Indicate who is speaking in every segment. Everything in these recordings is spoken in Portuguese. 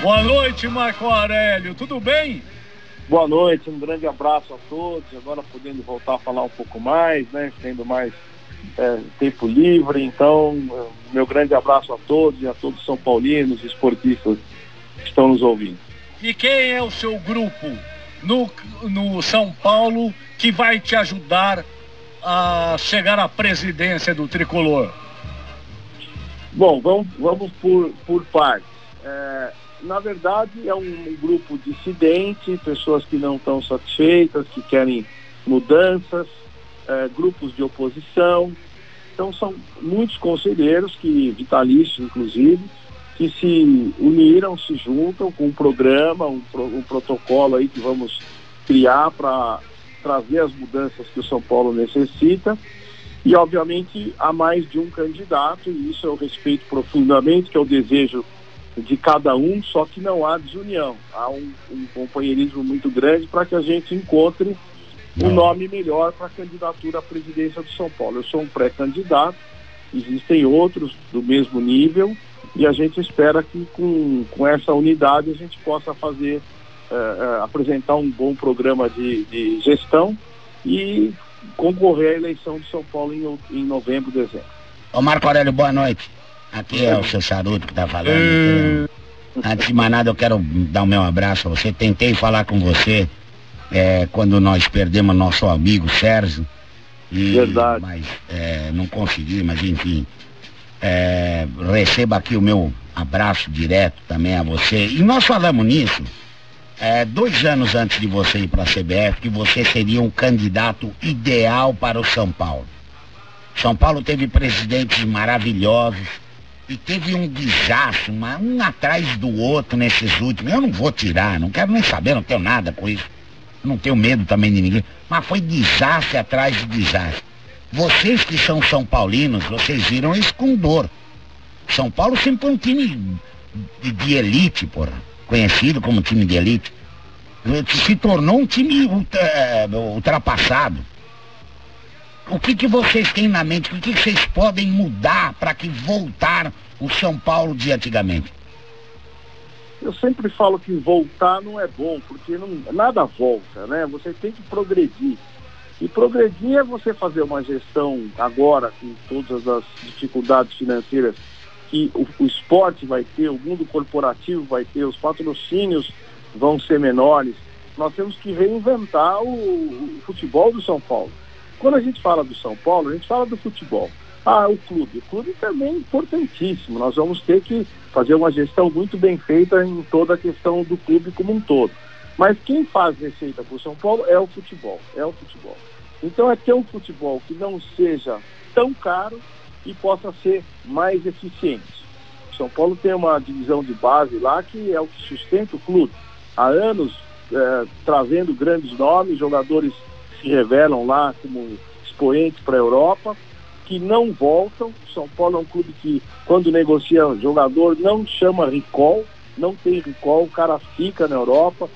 Speaker 1: Boa noite, Marco Aurélio, tudo bem?
Speaker 2: Boa noite, um grande abraço a todos, agora podendo voltar a falar um pouco mais, né, tendo mais tempo livre, então meu grande abraço a todos e a todos São Paulinos, esportistas que estão nos ouvindo.
Speaker 1: E quem é o seu grupo no São Paulo que vai te ajudar a chegar à presidência do Tricolor?
Speaker 2: Bom, vamos por partes. Na verdade, é um grupo dissidente, pessoas que não estão satisfeitas, que querem mudanças, grupos de oposição. Então, são muitos conselheiros, vitalícios inclusive, que se uniram, se juntam com um programa, um protocolo aí que vamos criar para trazer as mudanças que o São Paulo necessita. E, obviamente, há mais de um candidato, e isso eu respeito profundamente, que é o desejo de cada um, só que não há desunião. Há um companheirismo muito grande para que a gente encontre um nome melhor para a candidatura à presidência do São Paulo. Eu sou um pré-candidato, existem outros do mesmo nível, e a gente espera que com essa unidade a gente possa fazer, apresentar um bom programa de gestão e concorrer à eleição de São Paulo em novembro, dezembro.
Speaker 3: Ô Marco Aurélio, boa noite. Aqui é o seu Charuto que tá falando. Antes de mais nada, eu quero dar o meu abraço a você. Tentei falar com você quando nós perdemos nosso amigo Sérgio.
Speaker 2: Verdade.
Speaker 3: Mas não consegui, mas enfim. Receba aqui o meu abraço direto também a você. E nós falamos nisso 2 anos antes de você ir para a CBF, que você seria um candidato ideal para o São Paulo. São Paulo teve presidentes maravilhosos e teve um desastre, um atrás do outro nesses últimos. Eu não vou tirar, não quero nem saber, não tenho nada com isso. Não tenho medo também de ninguém, mas foi desastre atrás de desastre. Vocês que são São Paulinos, vocês viram isso com dor. São Paulo sempre foi um time de elite, porra. Conhecido como time de elite. Se tornou um time ultrapassado. O que vocês têm na mente? O que vocês podem mudar para que voltar o São Paulo de antigamente?
Speaker 2: Eu sempre falo que voltar não é bom, porque nada volta, né? Você tem que progredir. E progredir é você fazer uma gestão agora, com todas as dificuldades financeiras que o esporte vai ter, o mundo corporativo vai ter, os patrocínios vão ser menores. Nós temos que reinventar o futebol do São Paulo. Quando a gente fala do São Paulo, a gente fala do futebol. O clube também é importantíssimo. Nós vamos ter que fazer uma gestão muito bem feita em toda a questão do clube como um todo. Mas quem faz receita para o São Paulo é o futebol. Então é ter um futebol que não seja tão caro e possa ser mais eficiente. O São Paulo tem uma divisão de base lá que é o que sustenta o clube. Há anos trazendo grandes nomes, jogadores se revelam lá como expoentes para a Europa, que não voltam. O São Paulo é um clube que, quando negocia jogador, não chama recall, não tem recall, o cara fica na Europa.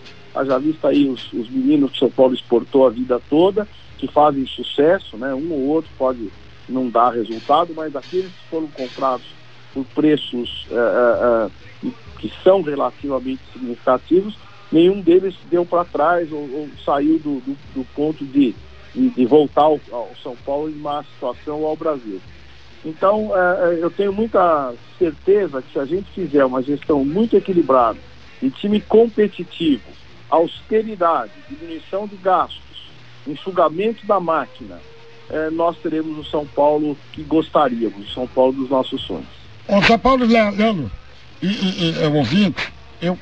Speaker 2: Já visto aí os meninos que o São Paulo exportou a vida toda, que fazem sucesso, né? Um ou outro pode não dar resultado, mas aqueles que foram comprados por preços que são relativamente significativos, nenhum deles deu para trás ou saiu do ponto de voltar ao São Paulo em má situação ao Brasil. Então, eu tenho muita certeza que se a gente fizer uma gestão muito equilibrada, de time competitivo, austeridade, diminuição de gastos, enxugamento da máquina, nós teremos o São Paulo que gostaríamos, o São Paulo dos nossos sonhos.
Speaker 4: Ô, São Paulo, Leandro, e ouvinte,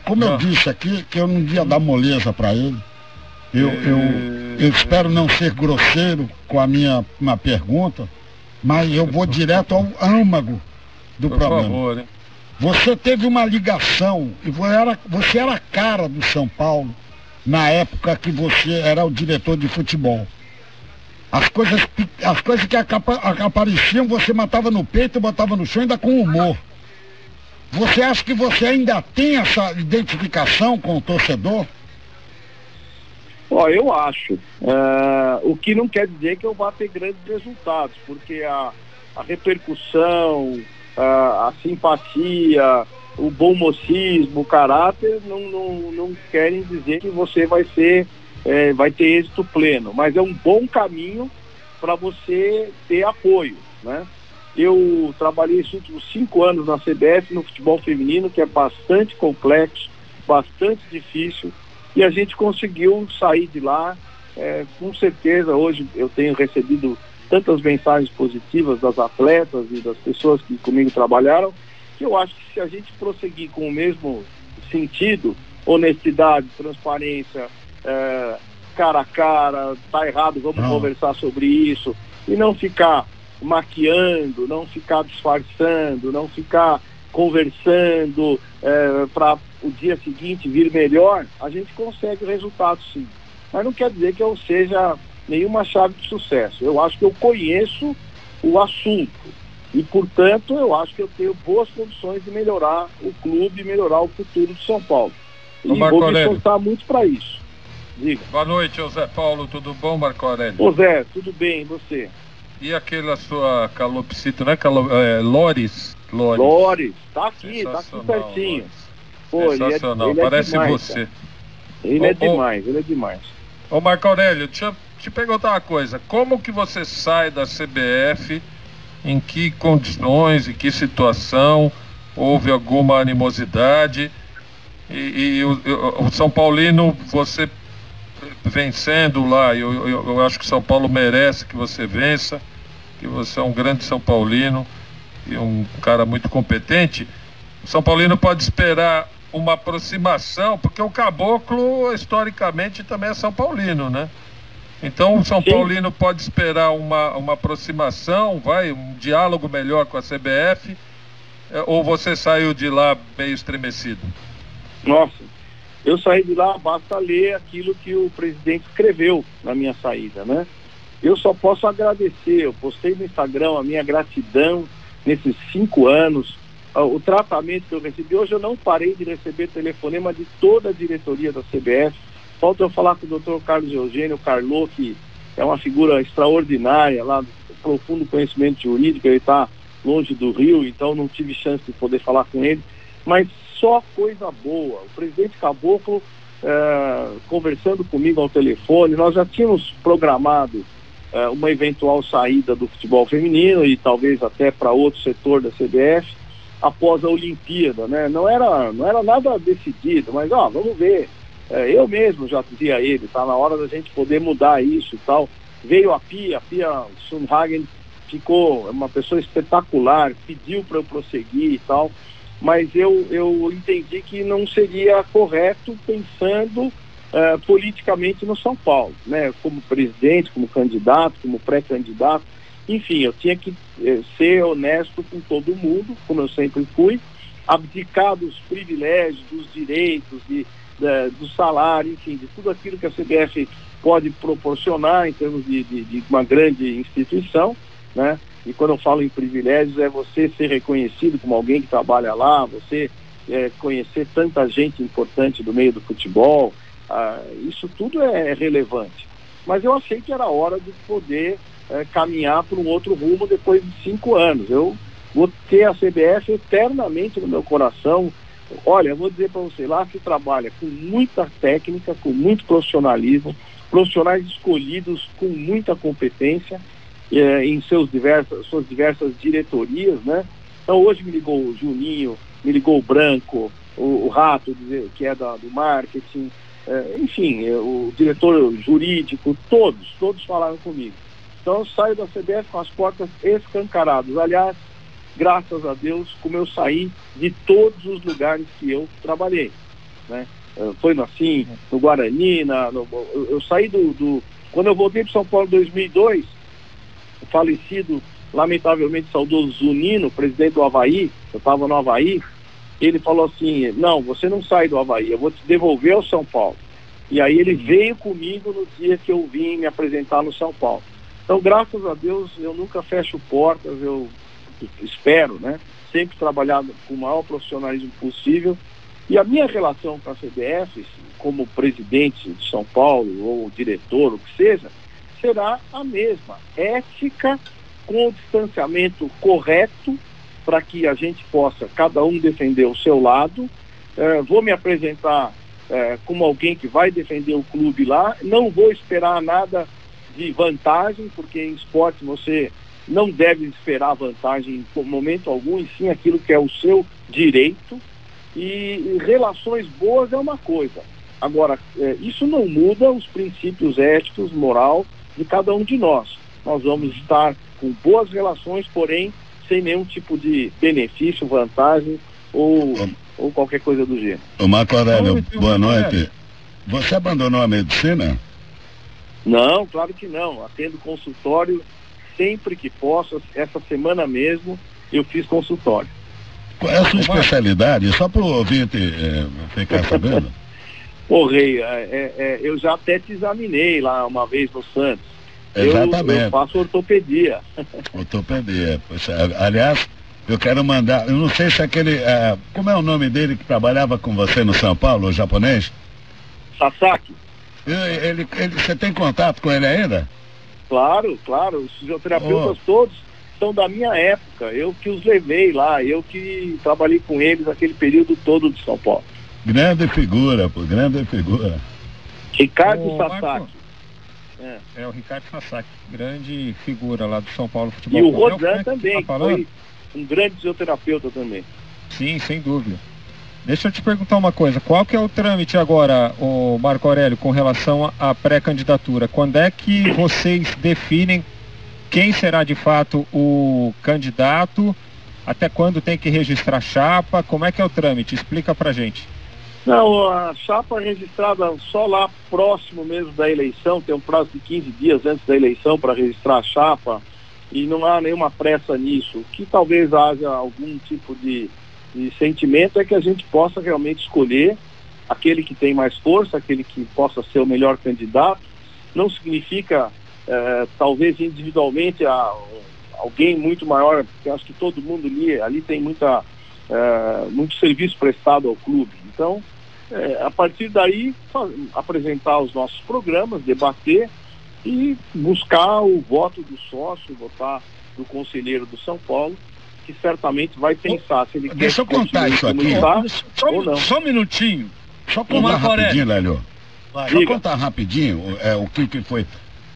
Speaker 4: como eu disse aqui, que eu não ia dar moleza para ele, eu espero não ser grosseiro com a minha pergunta, mas eu vou direto ao âmago do problema. Por favor, hein? Você teve uma ligação, e você era a cara do São Paulo na época que você era o diretor de futebol. As coisas que apareciam, você matava no peito e botava no chão, ainda com humor. Você acha que você ainda tem essa identificação com o torcedor?
Speaker 2: Eu acho. O que não quer dizer que eu vá ter grandes resultados, porque a repercussão, a simpatia, o bom mocismo, o caráter, não querem dizer que você vai ter êxito pleno, mas é um bom caminho para você ter apoio, né? Eu trabalhei esses últimos 5 anos na CBF no futebol feminino, que é bastante complexo, bastante difícil, e a gente conseguiu sair de lá. Com certeza, hoje eu tenho recebido tantas mensagens positivas das atletas e das pessoas que comigo trabalharam, que eu acho que se a gente prosseguir com o mesmo sentido, honestidade, transparência, cara a cara, tá errado, vamos conversar sobre isso, e não ficar maquiando, não ficar disfarçando, não ficar conversando para o dia seguinte vir melhor, a gente consegue o resultado, sim. Mas não quer dizer que eu seja nenhuma chave de sucesso. Eu acho que eu conheço o assunto e, portanto, eu acho que eu tenho boas condições de melhorar o clube e melhorar o futuro de São Paulo. E vou me esforçar muito para isso. Diga.
Speaker 5: Boa noite, José Paulo. Tudo bom, Marco Aurélio?
Speaker 2: Ô Zé, tudo bem, e você?
Speaker 5: E aquela sua calopsita, né? Loris?
Speaker 2: Loris, tá aqui pertinho.
Speaker 5: Pô, sensacional, ele parece demais, você. Cara.
Speaker 2: Ele é demais.
Speaker 5: Ô Marco Aurélio, deixa eu te perguntar uma coisa. Como que você sai da CBF? Em que condições, em que situação? Houve alguma animosidade? E o São Paulino, você vencendo lá, eu acho que São Paulo merece que você vença, que você é um grande São Paulino e um cara muito competente. O São Paulino pode esperar uma aproximação, porque o Caboclo historicamente também é São Paulino, né? Então o São Paulino pode esperar uma aproximação, um diálogo melhor com a CBF, ou você saiu de lá meio estremecido?
Speaker 2: Nossa, eu saí de lá, basta ler aquilo que o presidente escreveu na minha saída, né? Eu só posso agradecer, eu postei no Instagram a minha gratidão nesses 5 anos, o tratamento que eu recebi. Hoje eu não parei de receber telefonema de toda a diretoria da CBF. Falta eu falar com o Dr. Carlos Eugênio Carlot, que é uma figura extraordinária, lá, profundo conhecimento jurídico. Ele está longe do Rio, então não tive chance de poder falar com ele, mas só coisa boa. O presidente Caboclo conversando comigo ao telefone. Nós já tínhamos programado uma eventual saída do futebol feminino e talvez até para outro setor da CBF após a Olimpíada, né? Não era nada decidido, mas vamos ver. Eu mesmo já dizia a ele, tá na hora da gente poder mudar isso e tal. Veio a Pia Sundhagen, ficou uma pessoa espetacular, pediu para eu prosseguir e tal, mas eu entendi que não seria correto pensando politicamente no São Paulo, né? Como presidente, como candidato, como pré-candidato, enfim, eu tinha que ser honesto com todo mundo, como eu sempre fui, abdicar dos privilégios, dos direitos, do salário, enfim, de tudo aquilo que a CBF pode proporcionar em termos de uma grande instituição, né? E quando eu falo em privilégios, é você ser reconhecido como alguém que trabalha lá, você conhecer tanta gente importante do meio do futebol, isso tudo é relevante. Mas eu achei que era hora de poder caminhar para um outro rumo depois de 5 anos. Eu vou ter a CBF eternamente no meu coração. Olha, eu vou dizer para você, lá se trabalha com muita técnica, com muito profissionalismo, profissionais escolhidos com muita competência em suas diversas diretorias, né? Então hoje me ligou o Juninho, me ligou o Branco, o Rato, que é do marketing, enfim, o diretor jurídico, todos falaram comigo. Então eu saio da CBF com as portas escancaradas. Aliás, graças a Deus, como eu saí de todos os lugares que eu trabalhei, né? Foi assim, no Guarani, eu saí quando eu voltei para São Paulo em 2002, o falecido, lamentavelmente saudoso Zunino, presidente do Avaí, eu estava no Avaí, ele falou assim, não, você não sai do Avaí, eu vou te devolver ao São Paulo. E aí ele veio comigo no dia que eu vim me apresentar no São Paulo. Então, graças a Deus, eu nunca fecho portas, eu espero, né, sempre trabalhar com o maior profissionalismo possível. E a minha relação com a CBF, como presidente de São Paulo, ou diretor, o que seja, será a mesma. Ética, com o distanciamento correto, para que a gente possa, cada um defender o seu lado. Vou me apresentar como alguém que vai defender o clube lá, não vou esperar nada de vantagem, porque em esporte você não deve esperar vantagem em momento algum, e sim aquilo que é o seu direito. E relações boas é uma coisa. Agora, isso não muda os princípios éticos, moral de cada um de nós. Nós vamos estar com boas relações, porém sem nenhum tipo de benefício, vantagem ou qualquer coisa do gênero.
Speaker 4: Ô Marco Aurélio, boa noite. Você abandonou a medicina?
Speaker 2: Não, claro que não. Atendo consultório sempre que posso. Essa semana mesmo eu fiz consultório.
Speaker 4: Qual é a sua especialidade? Só para o ouvinte ficar sabendo.
Speaker 2: Ô Rei, eu já até te examinei lá uma vez no Santos.
Speaker 4: Exatamente.
Speaker 2: Eu faço ortopedia.
Speaker 4: Ortopedia. Aliás, eu quero mandar, eu não sei se aquele, como é o nome dele que trabalhava com você no São Paulo, o japonês?
Speaker 2: Sasaki.
Speaker 4: Você tem contato com ele ainda?
Speaker 2: Claro. Os fisioterapeutas todos são da minha época. Eu que os levei lá, eu que trabalhei com eles aquele período todo de São Paulo.
Speaker 4: Grande figura, grande figura.
Speaker 2: Ricardo Sasaki.
Speaker 5: Marco, o Ricardo Sasaki, grande figura lá do São Paulo Futebol.
Speaker 2: E o Rodan também,
Speaker 5: tá
Speaker 2: foi um grande fisioterapeuta também.
Speaker 5: Sim, sem dúvida. Deixa eu te perguntar uma coisa, qual que é o trâmite agora, o Marco Aurélio, com relação à pré-candidatura? Quando é que vocês definem quem será de fato o candidato? Até quando tem que registrar a chapa? Como é que é o trâmite? Explica pra gente.
Speaker 2: Não, a chapa é registrada só lá próximo mesmo da eleição, tem um prazo de 15 dias antes da eleição para registrar a chapa, e não há nenhuma pressa nisso. O que talvez haja algum tipo de sentimento é que a gente possa realmente escolher aquele que tem mais força, aquele que possa ser o melhor candidato. Não significa, talvez individualmente, alguém muito maior, porque acho que todo mundo ali tem muito serviço prestado ao clube. Então, a partir daí, apresentar os nossos programas, debater e buscar o voto do sócio, votar do conselheiro do São Paulo, que certamente vai pensar se ele quer...
Speaker 4: Deixa eu contar isso aqui.
Speaker 2: Ou não.
Speaker 1: Só um minutinho.
Speaker 4: Só contar rapidinho, Lélio. Só contar rapidinho o que foi,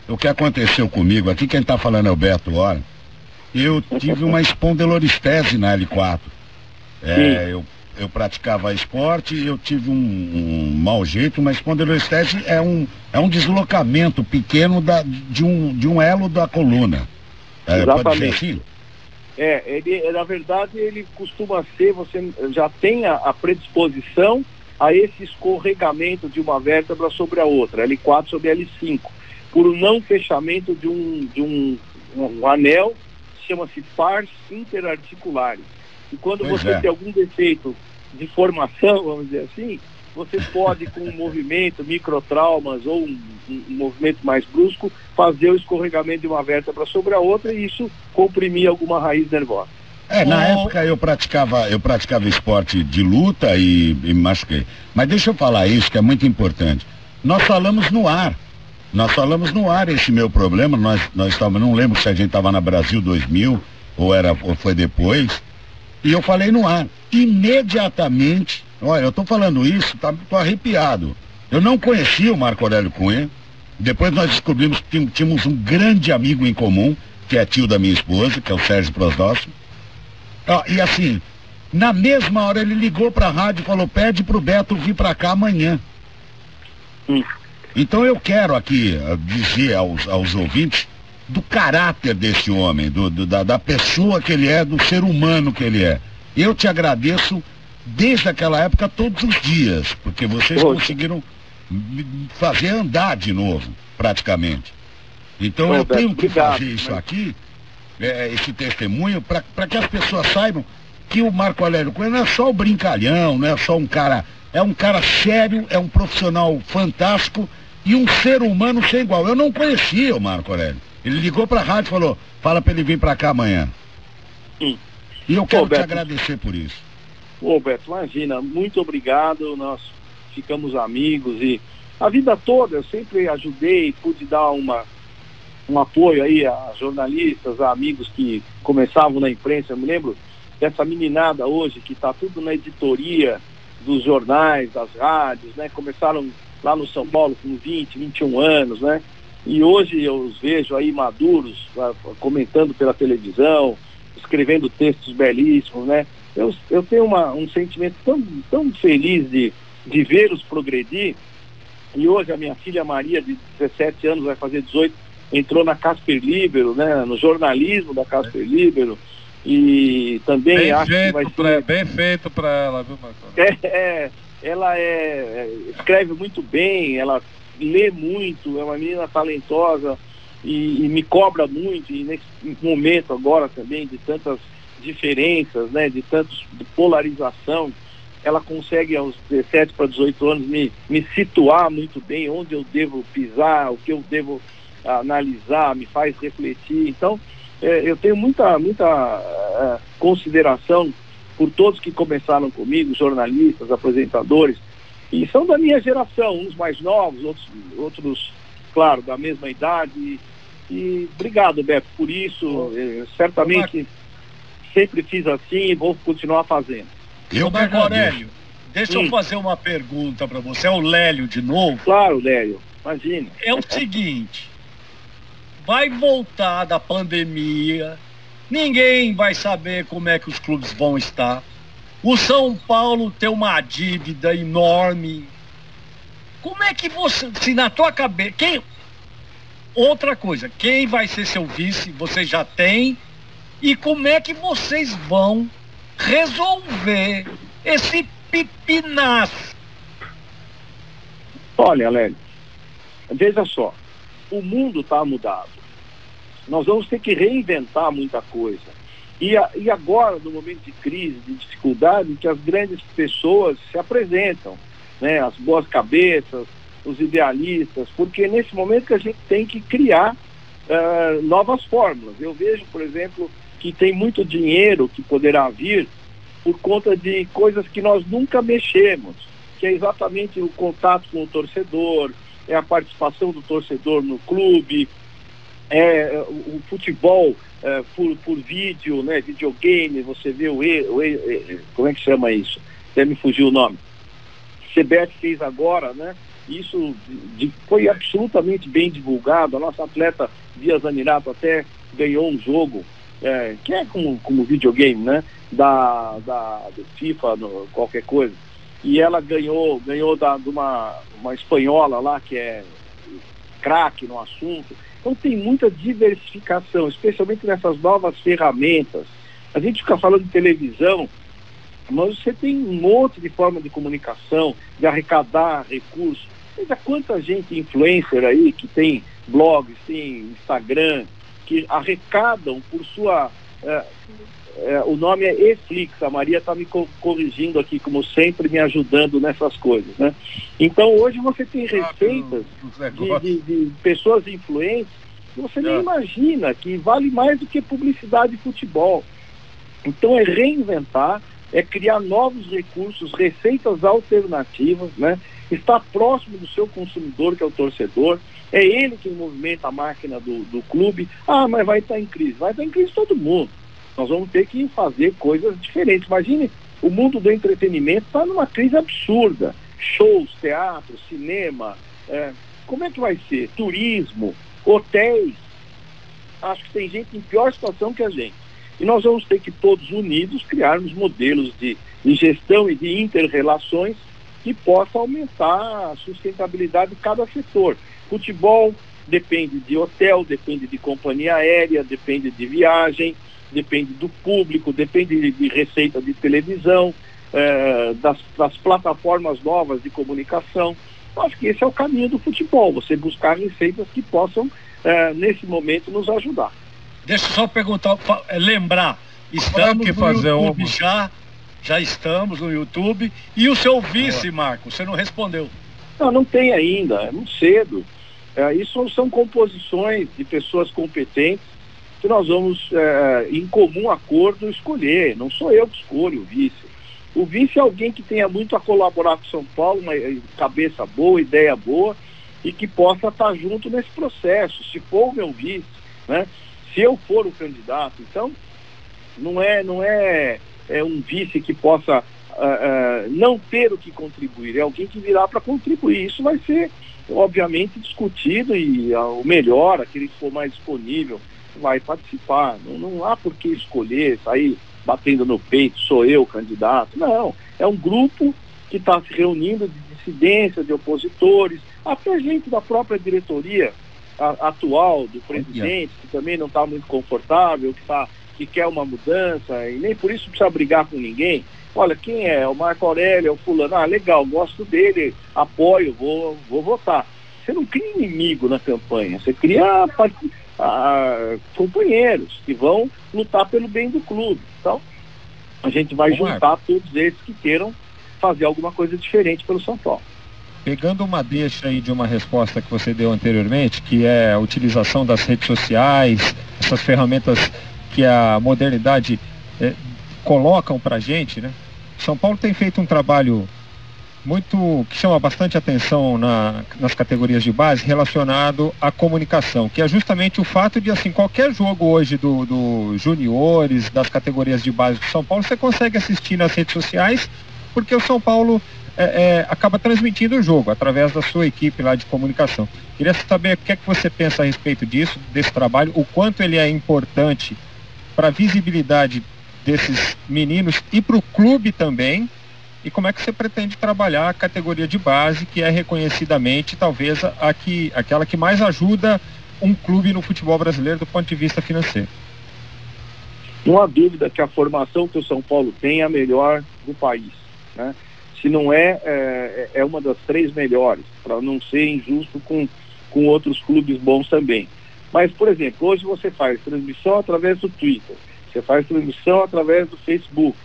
Speaker 4: o que aconteceu comigo aqui. Quem está falando é o Beto, ora. Eu tive uma espondiloristese na L4. Eu praticava esporte e eu tive um mau jeito, mas espondiloristese é um deslocamento pequeno de um elo da coluna. Pode ser assim?
Speaker 2: Na verdade, ele costuma ser, você já tem a predisposição a esse escorregamento de uma vértebra sobre a outra, L4 sobre L5, por um não fechamento de um anel, chama-se pars interarticulares. E quando você tem algum defeito de formação, vamos dizer assim, você pode, com um movimento, microtraumas ou um movimento mais brusco, fazer o escorregamento de uma vértebra sobre a outra e isso comprimir alguma raiz nervosa.
Speaker 4: Na época eu praticava esporte de luta e me machuquei. Mas deixa eu falar isso, que é muito importante. Nós falamos no ar esse meu problema. Nós estávamos, não lembro se a gente estava na Brasil 2000 ou foi depois. E eu falei no ar. Imediatamente, olha, eu estou falando isso, tô arrepiado. Eu não conhecia o Marco Aurélio Cunha. Depois nós descobrimos que tínhamos um grande amigo em comum, que é tio da minha esposa, que é o Sérgio Prosdócio. E assim, na mesma hora ele ligou para a rádio e falou: pede pro Beto vir para cá amanhã. Então eu quero aqui dizer aos ouvintes do caráter desse homem, da pessoa que ele é, do ser humano que ele é. Eu te agradeço desde aquela época todos os dias, porque vocês conseguiram fazer andar de novo, praticamente. Então eu tenho que fazer isso aqui, esse testemunho, para que as pessoas saibam que o Marco Aurélio Cunha não é só o brincalhão, não é só um cara, é um cara sério, é um profissional fantástico e um ser humano sem igual. Eu não conhecia o Marco Aurélio. Ele ligou para a rádio e falou: fala para ele vir para cá amanhã. E eu quero te agradecer por isso.
Speaker 2: Beto, imagina, muito obrigado. Nós ficamos amigos e a vida toda eu sempre ajudei, pude dar um apoio aí a jornalistas, a amigos que começavam na imprensa. Eu me lembro dessa meninada hoje, que está tudo na editoria dos jornais, das rádios, né? Começaram lá no São Paulo com 20, 21 anos, né? E hoje eu os vejo aí maduros, comentando pela televisão, escrevendo textos belíssimos, né? Eu tenho um sentimento tão feliz de vê-los progredir. E hoje a minha filha Maria, de 17 anos, vai fazer 18, entrou na Casper Libero, né? No jornalismo da Casper Libero. E também
Speaker 5: bem
Speaker 2: acho que vai ser...
Speaker 5: Bem feito para ela, viu, Marcos?
Speaker 2: Ela escreve muito bem, ela lê muito, é uma menina talentosa e me cobra muito, e nesse momento agora também de tantas diferenças, né, de polarização, ela consegue aos 17 para 18 anos me situar muito bem onde eu devo pisar, o que eu devo analisar, me faz refletir. Então, eu tenho muita consideração por todos que começaram comigo, jornalistas, apresentadores, e são da minha geração, uns mais novos, outros claro, da mesma idade. E obrigado, Beto, por isso. Certamente sempre fiz assim e vou continuar fazendo.
Speaker 1: Marco Aurélio, deixa eu fazer uma pergunta para você. É o Lélio de novo?
Speaker 2: Claro, Lélio, imagine.
Speaker 1: É o seguinte, vai voltar da pandemia, ninguém vai saber como é que os clubes vão estar. O São Paulo tem uma dívida enorme. Como é que você, se na tua cabeça... Outra coisa, quem vai ser seu vice, você já tem, e como é que vocês vão resolver esse pipinaço?
Speaker 2: Olha, Lélio, veja só, o mundo está mudado. Nós vamos ter que reinventar muita coisa. E agora, no momento de crise, de dificuldade, que as grandes pessoas se apresentam, né? As boas cabeças, os idealistas, porque nesse momento que a gente tem que criar novas fórmulas. Eu vejo, por exemplo, que tem muito dinheiro que poderá vir por conta de coisas que nós nunca mexemos, que é exatamente o contato com o torcedor, é a participação do torcedor no clube, o futebol por vídeo, né, videogame, você vê como é que chama isso? Até me fugiu o nome. CBF fez agora, né? Isso foi absolutamente bem divulgado. A nossa atleta Bia Zanerato até ganhou um jogo que é como videogame, né? Do FIFA, qualquer coisa. E ela ganhou de uma espanhola lá que é craque no assunto. Então tem muita diversificação, especialmente nessas novas ferramentas. A gente fica falando de televisão, mas você tem um monte de forma de comunicação, de arrecadar recursos. Veja quanta gente influencer aí, que tem blogs, tem Instagram, que arrecadam por sua... o nome é Eflix, a Maria está me corrigindo aqui, como sempre, me ajudando nessas coisas, né? Então hoje você tem receitas de pessoas influentes que você nem imagina, que vale mais do que publicidade e futebol. Então é reinventar, é criar novos recursos, receitas alternativas, né? Estar próximo do seu consumidor, que é o torcedor, é ele que movimenta a máquina do clube. Mas vai estar em crise. Vai estar em crise todo mundo. Nós vamos ter que fazer coisas diferentes. Imagine, o mundo do entretenimento está numa crise absurda. Shows, teatro, cinema, como é que vai ser? Turismo, hotéis. Acho que tem gente em pior situação que a gente. E nós vamos ter que todos unidos criarmos modelos de gestão e de inter-relações que possa aumentar a sustentabilidade de cada setor. Futebol depende de hotel, depende de companhia aérea, depende de viagem, depende do público, depende de receita de televisão, das plataformas novas de comunicação. Eu acho que esse é o caminho do futebol, você buscar receitas que possam, nesse momento, nos ajudar.
Speaker 1: Deixa eu só perguntar, lembrar, estamos no YouTube já estamos no YouTube. E o seu vice, Marco, você não respondeu.
Speaker 2: Não tem ainda, é muito cedo. Isso são composições de pessoas competentes que nós vamos, em comum acordo, escolher. Não sou eu que escolho o vice. O vice é alguém que tenha muito a colaborar com São Paulo, uma cabeça boa, ideia boa, e que possa estar junto nesse processo, se for o meu vice, né? Se eu for o candidato. Então, Não é um vice que possa não ter o que contribuir, é alguém que virá para contribuir. Isso vai ser, obviamente, discutido e o melhor, aquele que for mais disponível, vai participar. Não há por que escolher, sair batendo no peito, sou eu o candidato. Não, é um grupo que está se reunindo de dissidência, de opositores, até gente da própria diretoria atual, do presidente, que também não está muito confortável, que quer uma mudança, e nem por isso precisa brigar com ninguém. Olha, quem é? O Marco Aurélio, é o fulano. Ah, legal, gosto dele, apoio, vou votar. Você não cria inimigo na campanha, você cria companheiros que vão lutar pelo bem do clube. Então, a gente vai juntar todos esses que queiram fazer alguma coisa diferente pelo São Paulo.
Speaker 6: Pegando uma deixa aí de uma resposta que você deu anteriormente, que é a utilização das redes sociais, essas ferramentas que a modernidade colocam pra gente, né? São Paulo tem feito um trabalho que chama bastante atenção nas categorias de base relacionado à comunicação, que é justamente o fato de, assim, qualquer jogo hoje do juniores, das categorias de base do São Paulo, você consegue assistir nas redes sociais, porque o São Paulo acaba transmitindo o jogo através da sua equipe lá de comunicação. Queria saber o que é que você pensa a respeito disso, desse trabalho, o quanto ele é importante para a visibilidade desses meninos e para o clube também, e como é que você pretende trabalhar a categoria de base, que é reconhecidamente talvez aquela que mais ajuda um clube no futebol brasileiro do ponto de vista financeiro.
Speaker 2: Não há dúvida que a formação que o São Paulo tem é a melhor do país, né? Se não é uma das 3 melhores, para não ser injusto com outros clubes bons também. Mas, por exemplo, hoje você faz transmissão através do Twitter, você faz transmissão através do Facebook,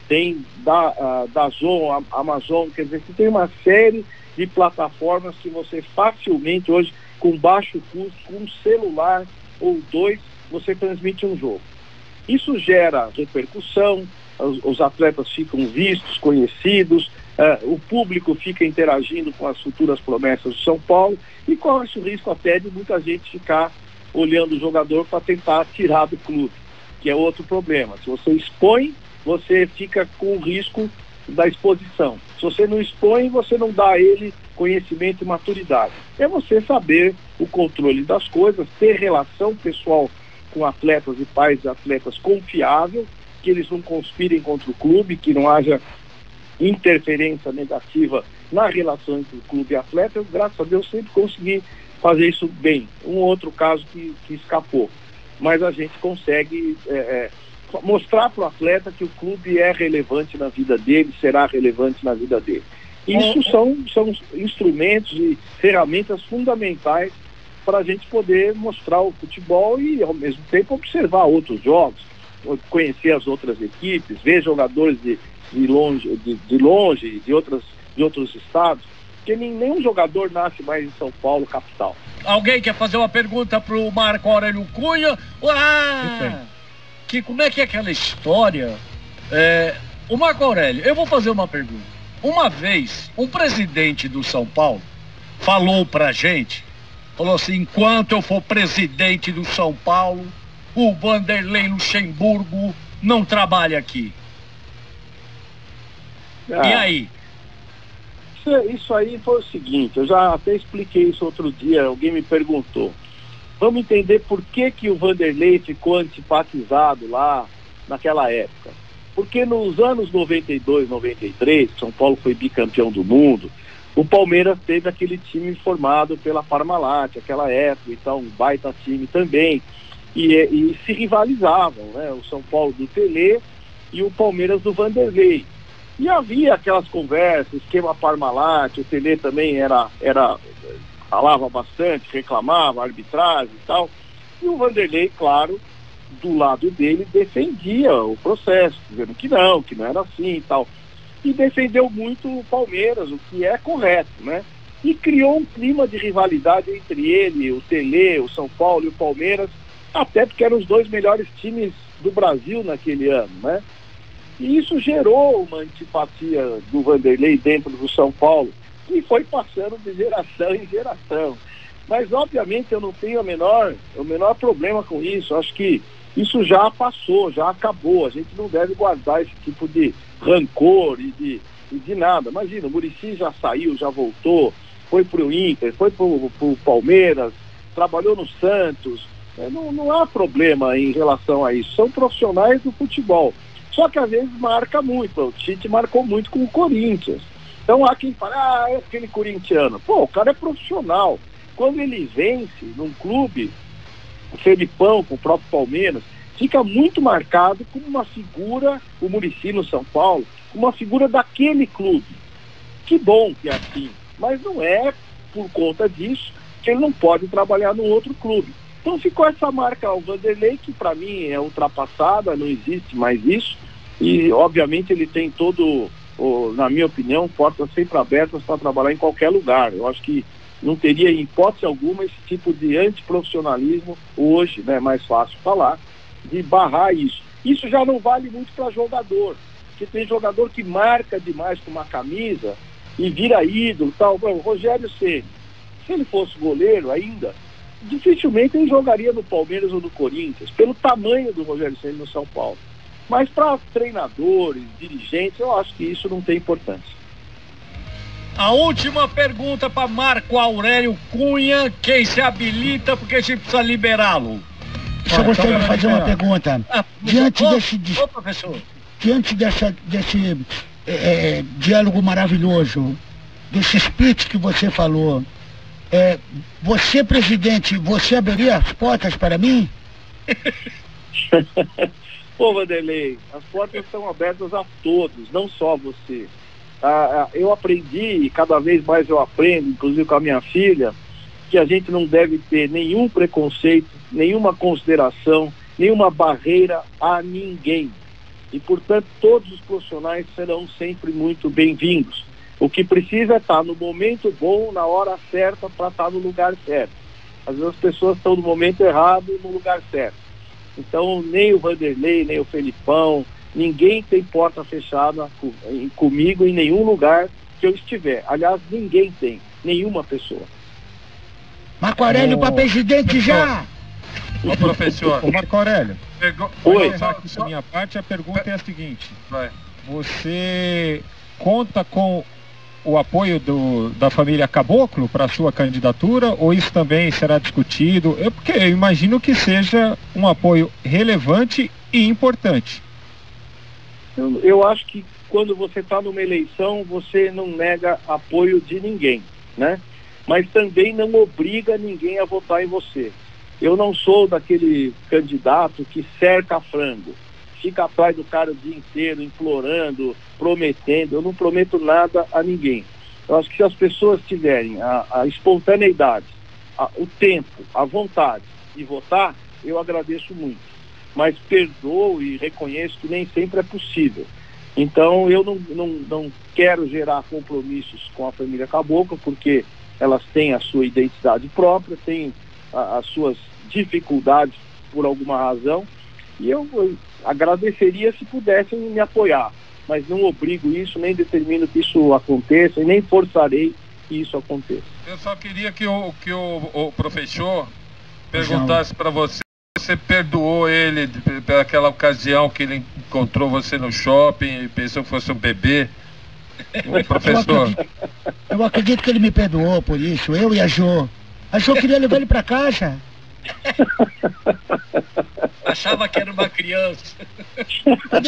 Speaker 2: tem da Zon, Amazon, quer dizer, você tem uma série de plataformas que você facilmente hoje, com baixo custo, com um celular ou 2, você transmite um jogo. Isso gera repercussão, os atletas ficam vistos, conhecidos, o público fica interagindo com as futuras promessas do São Paulo e corre-se o risco até de muita gente ficar olhando o jogador para tentar tirar do clube, que é outro problema. Se você expõe, você fica com o risco da exposição. Se você não expõe, você não dá a ele conhecimento e maturidade. É você saber o controle das coisas, ter relação pessoal com atletas e pais de atletas confiável, que eles não conspirem contra o clube, que não haja interferência negativa na relação entre o clube e atleta. Eu, graças a Deus, sempre consegui fazer isso bem. Um outro caso que escapou. Mas a gente consegue mostrar para o atleta que o clube é relevante na vida dele, será relevante na vida dele. Isso são instrumentos e ferramentas fundamentais para a gente poder mostrar o futebol e, ao mesmo tempo, observar outros jogos, conhecer as outras equipes, ver jogadores de longe, de outros estados, porque nenhum jogador nasce mais em São Paulo, capital.
Speaker 1: Alguém quer fazer uma pergunta para o Marco Aurélio Cunha? Como é que é aquela história? O Marco Aurélio, eu vou fazer uma pergunta. Uma vez, um presidente do São Paulo falou pra gente, falou assim: enquanto eu for presidente do São Paulo, o Vanderlei Luxemburgo não trabalha aqui. E aí?
Speaker 2: Isso aí foi o seguinte, eu já até expliquei isso outro dia, alguém me perguntou. Vamos entender por que o Vanderlei ficou antipatizado lá naquela época. Porque nos anos 92, 93, São Paulo foi bicampeão do mundo, o Palmeiras teve aquele time formado pela Parmalat, aquela época, então um baita time também, e se rivalizavam, né? O São Paulo do Pelé e o Palmeiras do Vanderlei. E havia aquelas conversas, esquema Parmalat, o Pelé também falava bastante, reclamava, arbitragem e tal. E o Vanderlei, claro, do lado dele, defendia o processo, dizendo que não era assim e tal. E defendeu muito o Palmeiras, o que é correto, né? E criou um clima de rivalidade entre ele, o Pelé, o São Paulo e o Palmeiras, até porque eram os 2 melhores times do Brasil naquele ano, né? E isso gerou uma antipatia do Vanderlei dentro do São Paulo, que foi passando de geração em geração. Mas, obviamente, eu não tenho o menor problema com isso. Acho que Isso já passou, já acabou. A gente não deve guardar esse tipo de rancor e de nada. Imagina, o Muricy já saiu, já voltou, foi pro Inter, foi pro Palmeiras, trabalhou no Santos. Não há problema em relação a isso. São profissionais do futebol. Só que às vezes marca muito. O Tite marcou muito com o Corinthians. Então há quem fala, é aquele corintiano. Pô, o cara é profissional. Quando ele vence num clube, o Felipão, com o próprio Palmeiras, fica muito marcado como uma figura, o Muricy no São Paulo, como uma figura daquele clube. Que bom que é assim. Mas não é por conta disso que ele não pode trabalhar num outro clube. Então ficou essa marca ao Vanderlei, que para mim é ultrapassada, não existe mais isso. E obviamente ele tem todo, na minha opinião, portas sempre abertas para trabalhar em qualquer lugar. Eu acho que não teria, em hipótese alguma, esse tipo de antiprofissionalismo hoje, né, mais fácil falar, de barrar isso. Isso já não vale muito para jogador, porque tem jogador que marca demais com uma camisa e vira ídolo, tal. Bom, o Rogério Ceni, se ele fosse goleiro ainda, dificilmente ele jogaria no Palmeiras ou no Corinthians, pelo tamanho do Rogério Ceni no São Paulo. Mas para treinadores, dirigentes, eu acho que isso não tem importância.
Speaker 1: A última pergunta para Marco Aurélio Cunha, quem se habilita, porque a gente precisa liberá-lo.
Speaker 3: Eu gostaria de fazer uma pergunta. Diante desse diálogo maravilhoso, desse speech que você falou, você, presidente, você abriria as portas para mim?
Speaker 2: Pô, Vanderlei, as portas estão abertas a todos, não só a você. Eu aprendi, e cada vez mais eu aprendo, inclusive com a minha filha, que a gente não deve ter nenhum preconceito, nenhuma consideração, nenhuma barreira a ninguém. E, portanto, todos os profissionais serão sempre muito bem-vindos. O que precisa é estar no momento bom, na hora certa, para estar no lugar certo. Às vezes as pessoas estão no momento errado e no lugar certo. Então, nem o Vanderlei, nem o Felipão, ninguém tem porta fechada comigo em nenhum lugar que eu estiver. Aliás, ninguém tem, nenhuma pessoa.
Speaker 3: Marco Aurélio para presidente já!
Speaker 5: Ô, professor.
Speaker 6: Ô, Marco Aurélio.
Speaker 2: Oi.
Speaker 6: Aqui da minha parte, a pergunta é a seguinte. Você conta com o apoio da família Caboclo para a sua candidatura, ou isso também será discutido? Porque eu imagino que seja um apoio relevante e importante.
Speaker 2: Eu acho que quando você está numa eleição, você não nega apoio de ninguém, né? Mas também não obriga ninguém a votar em você. Eu não sou daquele candidato que cerca frango, fica atrás do cara o dia inteiro, implorando, prometendo. Eu não prometo nada a ninguém. Eu acho que se as pessoas tiverem a espontaneidade, o tempo, a vontade de votar, eu agradeço muito. Mas perdoo e reconheço que nem sempre é possível. Então eu não quero gerar compromissos com a família Caboclo, porque elas têm a sua identidade própria, têm as suas dificuldades por alguma razão, e eu agradeceria se pudessem me apoiar, mas não obrigo isso, nem determino que isso aconteça, e nem forçarei que isso aconteça.
Speaker 5: Eu só queria que o professor perguntasse para você, você perdoou ele pelaquela ocasião que ele encontrou você no shopping e pensou que fosse um bebê? O professor.
Speaker 3: Eu acredito que ele me perdoou por isso, eu e a Jo. A Jo queria levar ele para casa.
Speaker 1: Achava que era uma criança.
Speaker 3: Quando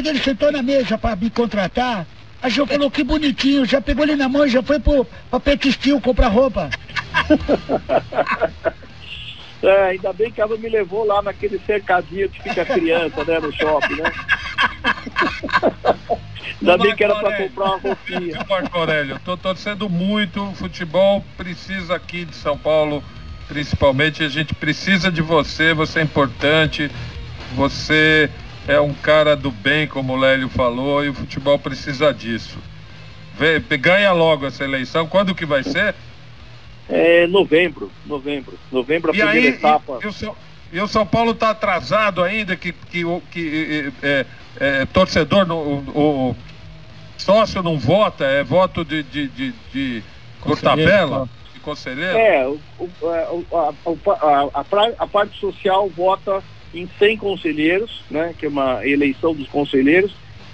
Speaker 3: ele sentou na mesa para me contratar, a Jo falou que bonitinho, já pegou ele na mão e já foi pra Petistil comprar roupa.
Speaker 2: Ainda bem que ela me levou lá naquele cercadinho que fica criança, né, no shopping, né? Ainda bem que era para comprar uma roupinha.
Speaker 5: Marco Aurélio, estou torcendo muito, o futebol precisa aqui de São Paulo, principalmente, a gente precisa de você, você é importante, você é um cara do bem, como o Lélio falou, e o futebol precisa disso. Ganha logo essa eleição, quando que vai ser?
Speaker 2: Novembro, a primeira etapa.
Speaker 5: E o São Paulo está atrasado ainda, que torcedor, o sócio não vota, é voto por tabela, de conselheiro?
Speaker 2: A parte social vota em 100 conselheiros, né, que é uma eleição dos conselheiros,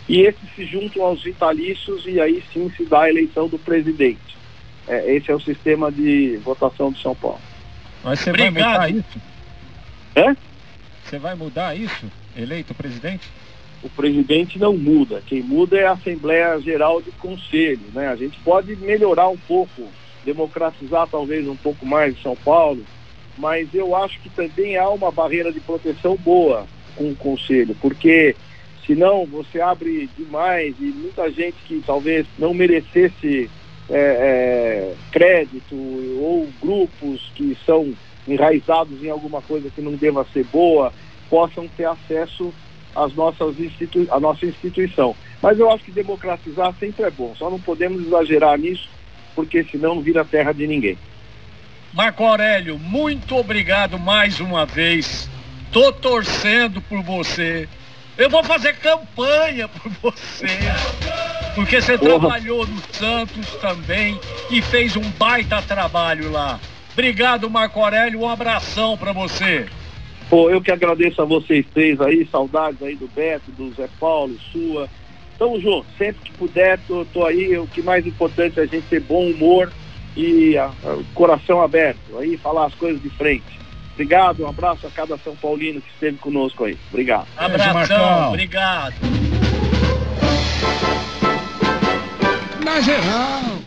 Speaker 2: e esses se juntam aos vitalícios e aí sim se dá a eleição do presidente. Esse é o sistema de votação de São Paulo.
Speaker 6: Mas você vai mudar isso? Você vai mudar isso, eleito presidente?
Speaker 2: O presidente não muda, quem muda é a Assembleia Geral de Conselho, né? A gente pode melhorar um pouco, democratizar talvez um pouco mais São Paulo, mas eu acho que também há uma barreira de proteção boa com o Conselho, porque senão você abre demais e muita gente que talvez não merecesse crédito, ou grupos que são enraizados em alguma coisa que não deva ser boa, possam ter acesso à nossa instituição. Mas eu acho que democratizar sempre é bom, só não podemos exagerar nisso, porque senão vira terra de ninguém.
Speaker 1: Marco Aurélio, muito obrigado mais uma vez. Tô torcendo por você. Eu vou fazer campanha por você. Porque você trabalhou no Santos também e fez um baita trabalho lá. Obrigado, Marco Aurélio. Um abração pra você.
Speaker 2: Pô, eu que agradeço a vocês três aí. Saudades aí do Beto, do Zé Paulo, sua. Tamo junto. Sempre que puder, tô aí. O que mais importante é a gente ter bom humor e coração aberto. Aí falar as coisas de frente. Obrigado, um abraço a cada São Paulino que esteve conosco aí. Obrigado.
Speaker 1: Abração, obrigado.
Speaker 4: Na geral.